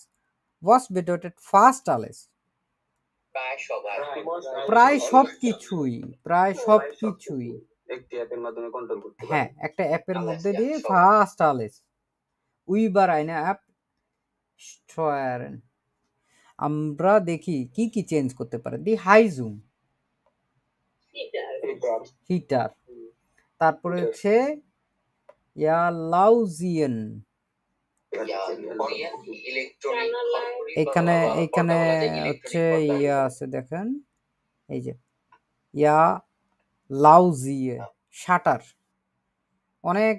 ওয়াস বেডটেড ফাস্ট আলেস, প্রায় সবাই প্রায় সবকিছুই একটি অ্যাপের মাধ্যমে কন্ট্রোল করতে হ্যাঁ একটা অ্যাপের আলেস, মধ্যে ja, দিয়ে সবাই। ফাস্ট আলেস উইবার আইনা অ্যাপ steuern। আমরা দেখি কি কি চেঞ্জ করতে পারে। দি হাই জুম হিটার, তারপরে হচ্ছে লাউজিয়ান, এখানে এখানে হচ্ছে ইয়া আছে দেখেন এই যে লাউজিয়ে শাটার। অনেক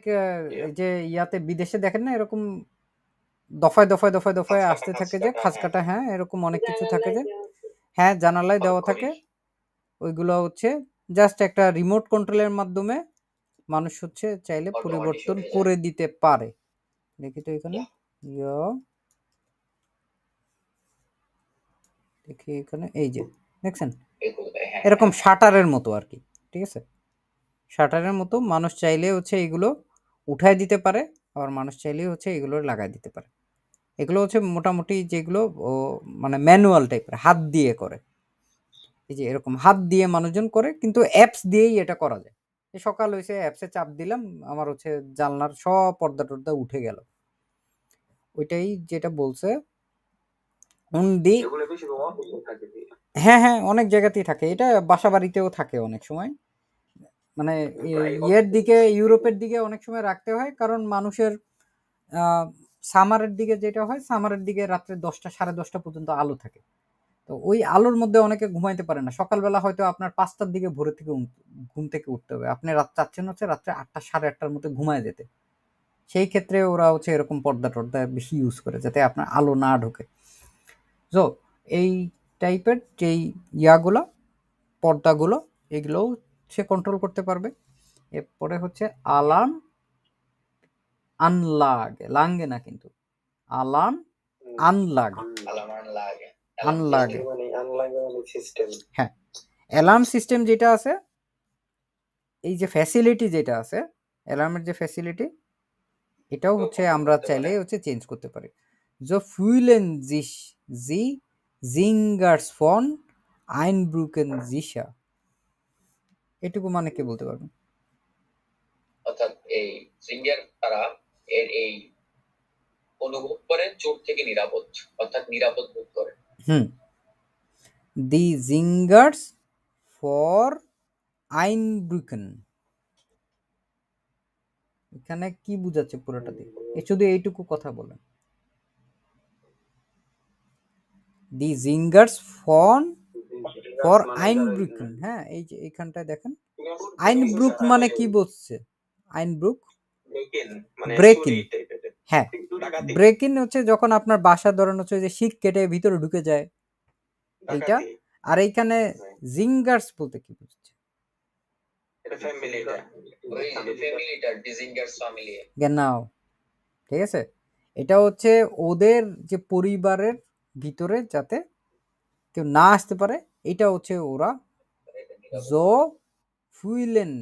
এই যে ইয়াতে বিদেশে দেখেন না এরকম দফায় দফায় দফায় দফায় আসতে থাকে যে খাঁজকাটা, হ্যাঁ এরকম অনেক কিছু থাকে যে হ্যাঁ জানালায় দেওয়া থাকে, ওইগুলো হচ্ছে জাস্ট একটা রিমোট কন্ট্রোলের মাধ্যমে মানুষ হচ্ছে চাইলে পরিবর্তন করে দিতে পারে। দেখি তো এখানে দেখি এখানে এই যে দেখছেন এরকম শাটারের মতো আর কি, ঠিক আছে শাটারের মতো মানুষ চাইলে হচ্ছে এগুলো উঠায় দিতে পারে, আবার মানুষ চাইলে হচ্ছে এগুলো লাগাই দিতে পারে। এগুলো হচ্ছে মোটামুটি যেগুলো মানে ম্যানুয়াল টাইপের হাত দিয়ে করে, এই যে এরকম হাত দিয়ে মানুষজন করে, কিন্তু অ্যাপস দিয়েই এটা করা যায়। সকাল হয়েছে অ্যাপসে চাপ দিলাম আমার হচ্ছে জানলার সব পর্দা টর্দা উঠে গেল, ওইটাই যেটা বলছে উন্দি। হ্যাঁ হ্যাঁ অনেক জায়গাতেই থাকে এটা, বাসা বাড়িতেও থাকে অনেক সময়, মানে ইয়ের দিকে ইউরোপের দিকে অনেক সময় রাখতে হয় কারণ মানুষের সামারের দিকে যেটা হয় সামারের দিকে রাত্রে 10টা 10:30 পর্যন্ত আলো থাকে, তো ওই আলোর মধ্যে অনেকে ঘুমাইতে পারে না, সকালবেলা হয়তো আপনার 5টার দিকে ভোরের থেকে ঘুম থেকে উঠতে হবে, আপনি রাত চাচ্ছেন হচ্ছে রাত্রে 8টা 8:30টার মধ্যে ঘুমায় যেতে, সেই ক্ষেত্রে ওরা হচ্ছে এরকম পর্দা টর্দা বেশি ইউজ করে যাতে আপনার আলো না ঢোকে। তো এই টাইপের যেই ইয়াগুলো পর্দাগুলো এগুলোও সে কন্ট্রোল করতে পারবে। এরপরে হচ্ছে আলার্ম আনলাগে, লাঙ্গে না কিন্তু আলার্ম আনলাগে, আনলাগে হ্যাঁ অ্যালার্ম সিস্টেম যেটা আছে, এই যে ফ্যাসিলিটি যেটা আছে অ্যালার্মের যে ফ্যাসিলিটি এটাও হচ্ছে আমরা চাইলে হচ্ছে চেঞ্জ করতে পারি। So fühlen sich sie Singers von Einbrücken sicher? এটুকু মানে কি বলতে পারবেন? অর্থাৎ এই সিঙ্গার তারা এর এই অনুভব করে চোর থেকে নিরাপদ, অর্থাৎ নিরাপদ বোধ করে। Die Singers for Einbrücken, এখানে কি বুঝাচ্ছে পুরোটা দিয়ে? শুধু এইটুকু কথা বলেন। Die Singers von for Einbrücken, হ্যাঁ এই যে এইখানটায় দেখেন আইনব্রুক মানে কি বলছে? আইনব্রুক ব্রেক ইন, হ্যাঁ ব্রেক ইন হচ্ছে যখন আপনার বাসা ধরেন হচ্ছে যে শিক কেটে ভিতরে ঢুকে যায় এইটা, আর এইখানে জিঙ্গার্স বলতে কি বুঝছে? genau, ঠিক আছে এটা হচ্ছে ওদের যে পরিবারের ভিতরে যাতে কেউ না আসতে পারে, এটা হচ্ছে ওরা so fühlen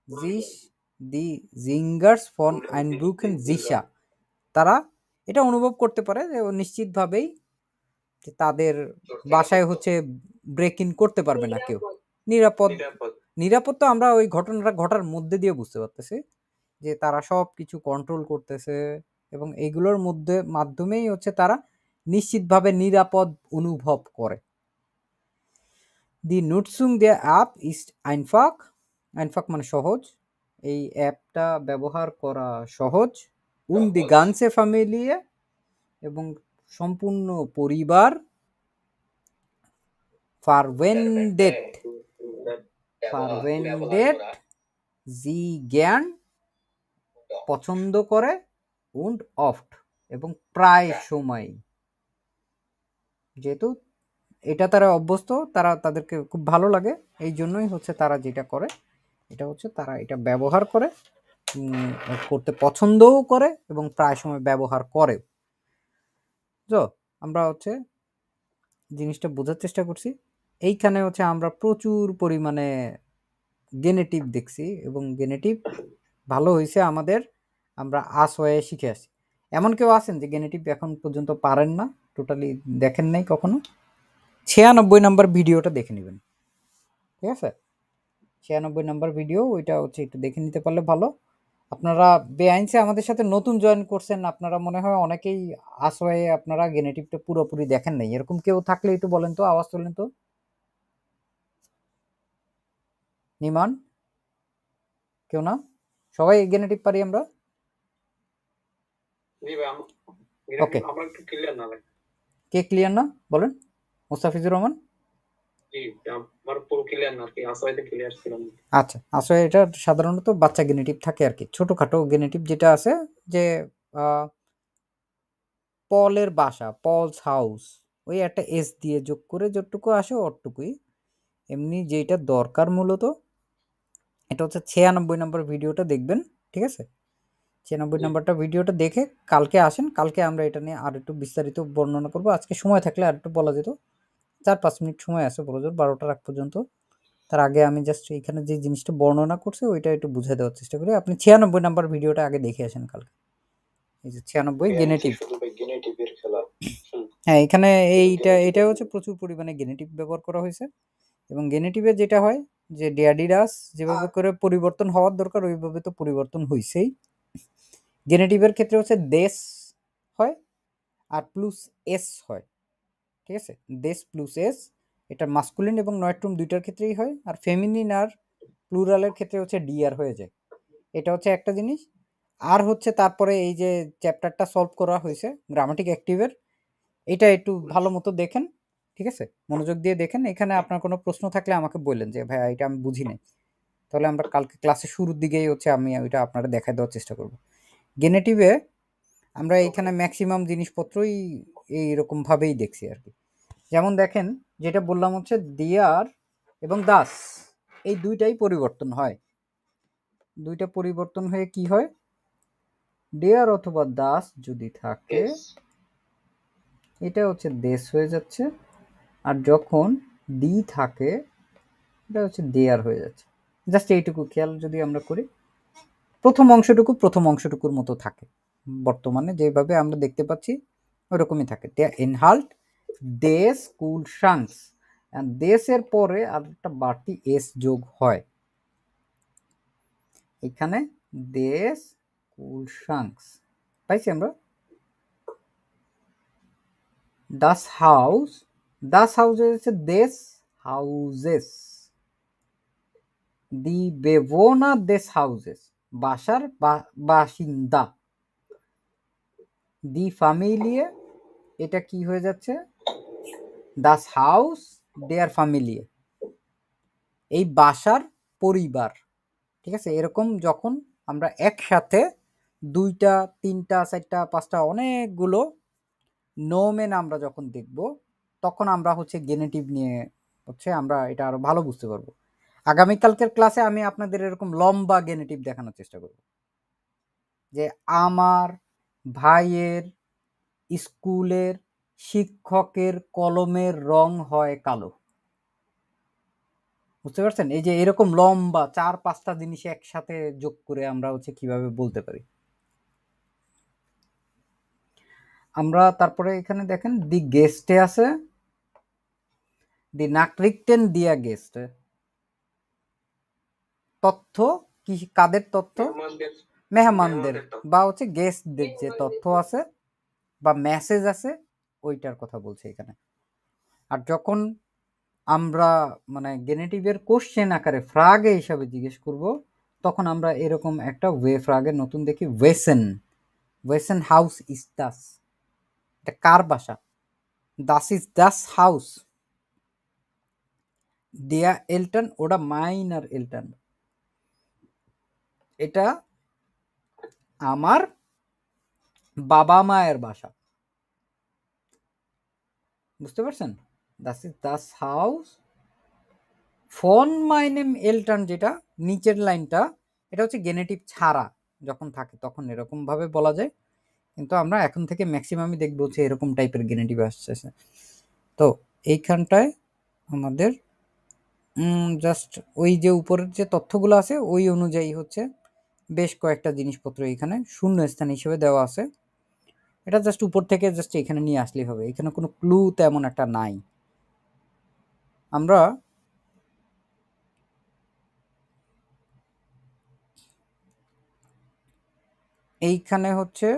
sich die Singers von Einbrücken sicher, তারা এটা অনুভব করতে পারে যে নিশ্চিতভাবেই যে তাদের বাসায় হচ্ছে ব্রেক ইন করতে পারবে না কেউ, নিরাপদ। নিরাপদ তো আমরা ওই ঘটনাটা ঘটার মধ্যে দিয়ে বুঝতে পারতেছি যে তারা সব কিছু কন্ট্রোল করতেছে এবং এইগুলোর মধ্যে মাধ্যমেই হচ্ছে তারা নিশ্চিতভাবে নিরাপদ অনুভব করে। দি নুটসুং der App ist einfach, einfach মানে সহজ, এই অ্যাপটা ব্যবহার করা সহজ, und die ganze Familie এবং সম্পূর্ণ পরিবার verwendet sie gern পছন্দ করে und oft এবং প্রায় সময়, যেহেতু এটা তারা অভ্যস্ত, তারা তাদেরকে খুব ভালো লাগে, এই জন্যই হচ্ছে তারা যেটা করে এটা হচ্ছে তারা এটা ব্যবহার করে, করতে পছন্দও করে এবং প্রায় সময় ব্যবহার করে। তো আমরা হচ্ছে জিনিসটা বোঝার চেষ্টা করছি। এইখানে হচ্ছে আমরা প্রচুর পরিমাণে গেনেটিভ দেখছি এবং গেনেটিভ ভালো হয়েছে আমাদের, আমরা আস হয়ে শিখে আসি। এমন কেউ আছেন যে গেনেটিভ এখন পর্যন্ত পারেন না, টোটালি দেখেন নাই কখনো? 96 নম্বর ভিডিওটা দেখে নেবেন, ঠিক আছে? 96 নম্বর ভিডিও, ওইটা হচ্ছে একটু দেখে নিতে পারলে ভালো। আপনারা বেআইনসে আমাদের সাথে নতুন জয়েন করছেন, আপনারা মনে হয় অনেকেই আসওয়ে আপনারা গেনেটিভটা পুরোপুরি দেখেন নাই। এরকম কেউ থাকলে একটু বলেন তো, আওয়াজ তোলেন তো। নিমান, কেউ না? সবাই গেনেটিভ পারি আমরা? ওকে, আমরা একটু ক্লিয়ার না ভাই। কে ক্লিয়ার না বলেন? মুস্তাফিজুর রহমান। জি, আমার পুরো ক্লিয়ার না, কি আসলে ক্লিয়ার ছিল না। আচ্ছা, আসলে এটা সাধারণত বাচ্চা গেনেটিভ থাকে আর কি, ছোটখাটো গেনেটিভ যেটা আছে যে পলের বাসা, পলস হাউস, ওই একটা এস দিয়ে যোগ করে যতটুকু আসে অতটুকুই। এমনি যেটা দরকার মূলত এটা হচ্ছে 96 নম্বর ভিডিওটা দেখবেন, ঠিক আছে? 96 নম্বরটা ভিডিওটা দেখে কালকে আসেন, কালকে আমরা এটা নিয়ে আর একটু বিস্তারিত বর্ণনা করবো। আজকে সময় থাকলে আর একটু বলা যেত, 4-5 মিনিট সময় আছে বড়জোর, 12টার আগ পর্যন্ত। তার আগে আমি জাস্ট এখানে যে জিনিসটা বর্ণনা করছি ওইটা একটু বুঝে দেওয়ার চেষ্টা করি। আপনি 96 নম্বর ভিডিওটা আগে দেখে আসেন কালকে। এই যে 96 গেনেটিভ। হ্যাঁ, এখানে এটা হচ্ছে প্রচুর পরিমাণে গেনেটিভ ব্যবহার করা হয়েছে এবং গেনেটিভে যেটা হয় যে ডিয়াডিরাস যেভাবে করে পরিবর্তন হওয়ার দরকার ওইভাবে তো পরিবর্তন হইছেই। গেনেটিভের ক্ষেত্রে হচ্ছে দেশ হয় আর প্লুস এস হয়, ঠিক আছে? দেশ প্লুস এস, এটা মাস্কুলিন এবং নয়ট্রুম দুইটার ক্ষেত্রেই হয়। আর ফেমিনিন আর প্লুরালের ক্ষেত্রে হচ্ছে ডিআর হয়ে যায়। এটা হচ্ছে একটা জিনিস। আর হচ্ছে তারপরে এই যে চ্যাপ্টারটা সলভ করা হয়েছে গ্রামাটিক অ্যাক্টিভের, এটা একটু ভালো মতো দেখেন, ঠিক আছে? মনোযোগ দিয়ে দেখেন। এখানে আপনার কোনো প্রশ্ন থাকলে আমাকে বললেন যে ভাইয়া এটা আমি বুঝি নাই, তাহলে আমরা কালকে ক্লাসের শুরুর দিকেই হচ্ছে আমি ওইটা আপনারা দেখায় দেওয়ার চেষ্টা করব। গেনেটিভে আমরা এখানে ম্যাক্সিমাম জিনিসপত্রই এইরকমভাবেই দেখছি আর কি। যেমন দেখেন, যেটা বললাম হচ্ছে দিয়ার এবং দাস, এই দুইটাই পরিবর্তন হয়। দুইটা পরিবর্তন হয়ে কি হয়, ডিয়ার অথবা দাস যদি থাকে এটা হচ্ছে দেশ হয়ে যাচ্ছে, আর যখন ডি থাকে এটা হচ্ছে দেয়ার হয়ে যাচ্ছে। জাস্ট এইটুকু খেয়াল যদি আমরা করি, প্রথম অংশটুকুর মতো থাকে, বর্তমানে যেভাবে আমরা দেখতে পাচ্ছি ওরকমই থাকে। ইনহাল্ট দেশ কুল শাংস, দেশের পরে আর একটা বাড়তি এস যোগ হয় এখানে, দেশ কুল শাংস পাইছি আমরা। দাস হাউস, দাস হাউসেস হচ্ছে দেশ হাউজেস, দি বেভোনার দেশ হাউসেস, বাসার বাসিন্দা। দি ফ্যামিলিয়ে, এটা কি হয়ে যাচ্ছে, দাস হাউস দেয়ার ফ্যামিলিয়ে, এই বাসার পরিবার, ঠিক আছে? এরকম যখন আমরা একসাথে 2টা 3টা 4টা 5টা অনেকগুলো নোমেন আমরা যখন দেখব, তখন আমরা হচ্ছে গেনেটিভ নিয়ে হচ্ছে আমরা এটা আরো ভালো বুঝতে পারবো। আগামীকালকের ক্লাসে আমি আপনাদের এরকম লম্বা গেনেটিভ দেখানোর চেষ্টা করব, যে আমার ভাইয়ের স্কুলের শিক্ষকের কলমের রং হয় কালো। বুঝতে পারছেন? এই যে এরকম লম্বা 4-5টা জিনিস একসাথে যোগ করে আমরা হচ্ছে কিভাবে বলতে পারি। আমরা তারপরে এখানে দেখেন দি গেস্টে আছে, দি নাকরিকটেন দিয়া গেস্ট, তথ্য কি, কাদের তথ্য? মেহমানদের বা হচ্ছে গেস্টদের যে তথ্য আছে বা মেসেজ আছে ওইটার কথা বলছে এখানে। আর যখন আমরা মানে গেনেটিভের কোশ্চেন আকারে ফ্রাগে হিসাবে জিজ্ঞেস করব, তখন আমরা এরকম একটা ওয়ে ফ্রাগে নতুন দেখি, ওয়েসেন হাউস ইজ দাস, এটা কার বাসা? দাস ইজ দাস হাউস, দেয়া এলটন, ওটা মাইনার এলটন, এটা আমার বাবা মায়ের বাসা। বুঝতে পারছেন? Das is Das house phone my name Elton, যেটা নিচের লাইনটা এটা হচ্ছে গেনেটিভ ছাড়া যখন থাকে তখন এরকম ভাবে বলা যায়, কিন্তু আমরা এখন থেকে ম্যাক্সিমামই দেখবো হচ্ছে এরকম টাইপের গেনেটিভ আসছে। তো এইখানটায় আমাদের জাস্ট ওই যে উপরের যে তথ্যগুলো আছে ওই অনুযায়ী হচ্ছে বেশ কয়েকটা জিনিসপত্র এখানে শূন্য স্থান হিসেবে দেওয়া আছে। এটা জাস্ট উপর থেকে জাস্ট এখানে নিয়ে আসলেই হবে, এখানে কোনো ক্লু তেমন একটা নাই। আমরা এইখানে হচ্ছে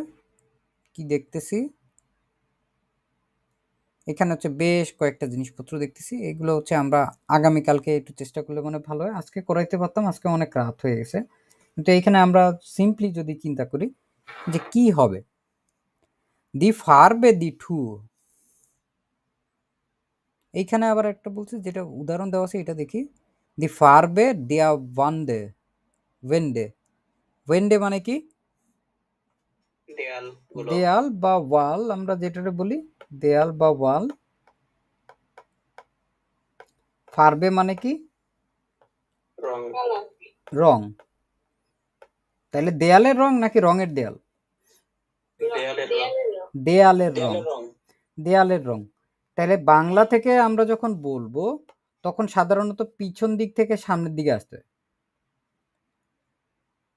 কি দেখতেছি, এখানে হচ্ছে বেশ কয়েকটা জিনিসপত্র দেখতেছি। এগুলো হচ্ছে আমরা আগামীকালকে একটু চেষ্টা করলে মানে ভালো হয়, আজকে করাইতে পারতাম, আজকে অনেক রাত হয়ে গেছে। কিন্তু এইখানে আমরা সিম্পলি যদি চিন্তা করি যে কি হবে, দি ফারবে দি টু, এইখানে আবার একটা বলছে যেটা উদাহরণ দেওয়া আছে, এটা দেখি। দি ফারবে দেয়া ওয়ানডে ওয়েনডে, ওয়েনডে মানে কি দেয়াল গুলো দেয়াল বা ওয়াল, আমরা যেটা বলি দেয়াল বা ওয়াল। ফারবে মানে কি রং রং, তাহলে দেয়ালের রং নাকি রঙের দেয়াল? দেয়ালের রং দেয়ালের রং, দেয়ালের রং দেয়ালের রং। তাহলে বাংলা থেকে আমরা যখন বলবো তখন সাধারণত পিছন দিক থেকে সামনের দিকে আসতে হয়,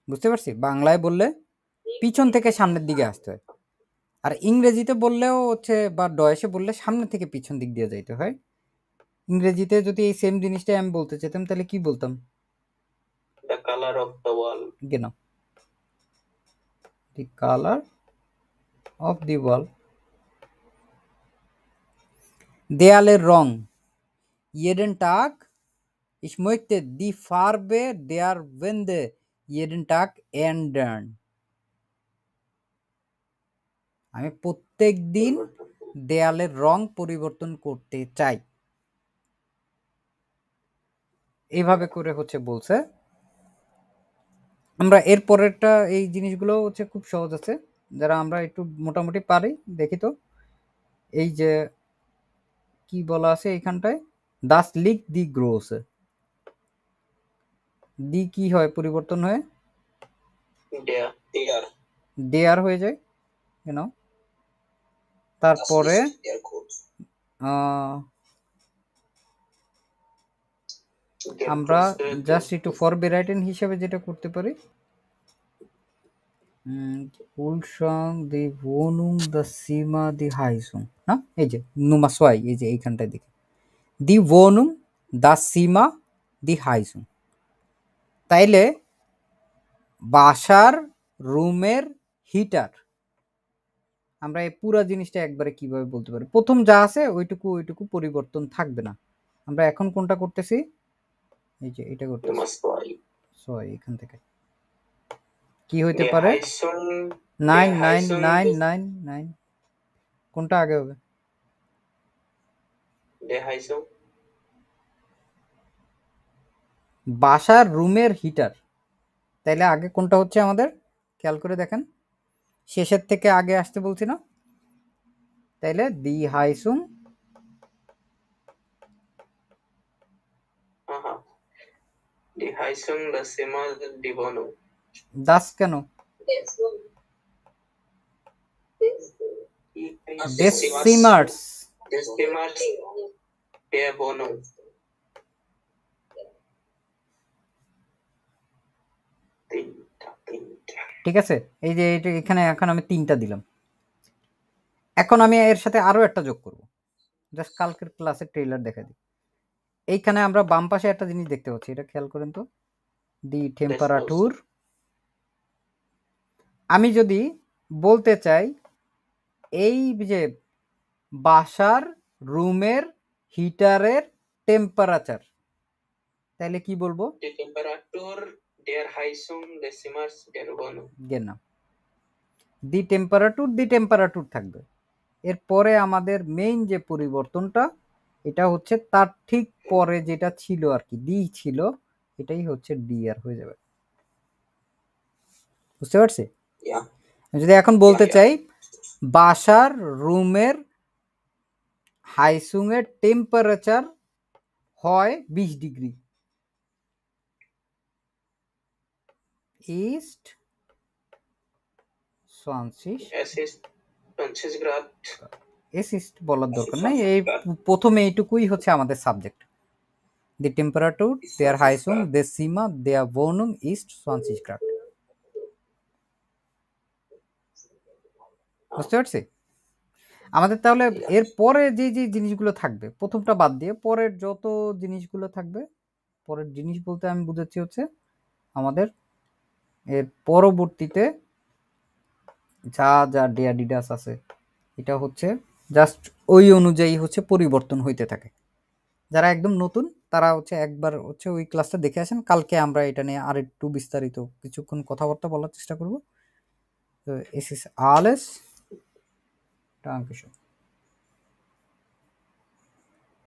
বুঝতে পারছি? বাংলায় বললে পিছন থেকে সামনের দিকে আসতে হয়, আর ইংরেজিতে বললেও হচ্ছে বা ডয়েসে বললে সামনে থেকে পিছন দিক দিয়ে যাইতে হয়। ইংরেজিতে যদি এই সেম জিনিসটাই আমি বলতে চাইতাম তাহলে কি বলতাম? দ্য কালার অফ দ্য ওয়াল, কেন দি কালার অফ দি ওয়াল, দেয়ালের রং। jeden Tag ich möchte die Farbe der Wände jeden Tag ändern, আমি প্রত্যেক দিন দেয়ালের রং পরিবর্তন করতে চাই। এইভাবে করে হচ্ছে বলছে। আমরা এর পরেরটা এই জিনিসগুলো হচ্ছে খুব সহজ আছে, যারা আমরা একটু মোটামুটি পারি দেখি তো। এই যে কি বলা আছে এইখানটায়, দাস লিক দি গ্রোস, দি কি হয় পরিবর্তন হয়ে দেয়ার দেয়ার হয়ে যায়, কেন? তারপরে আমরা জাস্ট একটু ফরবিরাইটেন হিসেবে যেটা করতে পারি, উলসং দি ওনুং দা সীমা দি হাইসুং, না এই যে নুমাসওয়াই, এই যে এইখানটায় দেখি দি ওনুং দা সীমা দি হাইসুং, তাইলে বাসার রুমের হিটার, আমরা এই পুরো জিনিসটা একবারে কিভাবে বলতে পারি? প্রথম যা আছে ওইটুকু ওইটুকু পরিবর্তন থাকবে না। আমরা এখন কোনটা করতেছি, এই যে এটা করতেছি, সো এখান থেকে কি হইতে পারে? 9 কোনটা আগে হবে? বাসার রুমের হিটার, তাইলে আগে কোনটা হচ্ছে আমাদের খেয়াল করে দেখেন, শেষের থেকে আগে আসতে বলছি না? তাইলে দি হাইসুং Die Heizung des Zimmers, die Wohnung. Das কেন? des Zimmers Des Zimmers der Wohnung. ঠিক আছে, এই যে এখানে এখন আমি 3টা দিলাম। এখন আমি এর সাথে আরো একটা যোগ করব, জাস্ট কালকের ক্লাসের ট্রেলার দেখা দিই। এইখানে আমরা বাম পাশে একটা জিনিস দেখতে পাচ্ছি, এটা খেয়াল করেন তো, দি টেম্পারেচার। আমি যদি বলতে চাই এই যে বাসার রুমের হিটারের টেম্পারেচার, তাহলে কি বলবো? Die Temperatur der Heizung des Zimmers der Wohnung. না, দি টেম্পারেচার থাকবে। এরপরে আমাদের মেইন যে পরিবর্তনটা, এটা হচ্ছে তার ঠিক পরে যেটা ছিল আর কি, ডি ছিল, এটাই হচ্ছে ডি আর হয়ে যাবে। বুঝতে পারছি? যদি এখন বলতে চাই বাসার রুমের হাইসুং এর টেম্পারেচার হয় 20 degree, east 20 Es ist 20 Grad S east বলার দরকার নাই, এই প্রথমে এইটুকুই হচ্ছে আমাদের সাবজেক্ট। দি টেম্পারেচার দেয়ার হাইসুং দে সিমা দেয়ার বোনুম ইস্ট 20 গ্রাড। বুঝতে পারছি? আমাদের তাহলে এর পরে যে যে জিনিসগুলো থাকবে, প্রথমটা বাদ দিয়ে পরের যত জিনিসগুলো থাকবে, পরের জিনিস বলতে আমি বুঝাচ্ছি হচ্ছে আমাদের এর পরবর্তীতে যা যা ডিডাস আছে, এটা হচ্ছে জাস্ট ওই অনুযায়ী হচ্ছে পরিবর্তন হইতে থাকে। যারা একদম নতুন তারা হচ্ছে একবার হচ্ছে ওই ক্লাসটা দেখে আসেন, কালকে আমরা এটা নিয়ে আর একটু বিস্তারিত কিছুক্ষণ কথাবার্তা বলার চেষ্টা করব। তো এস ইস আলেস, Dankeschön.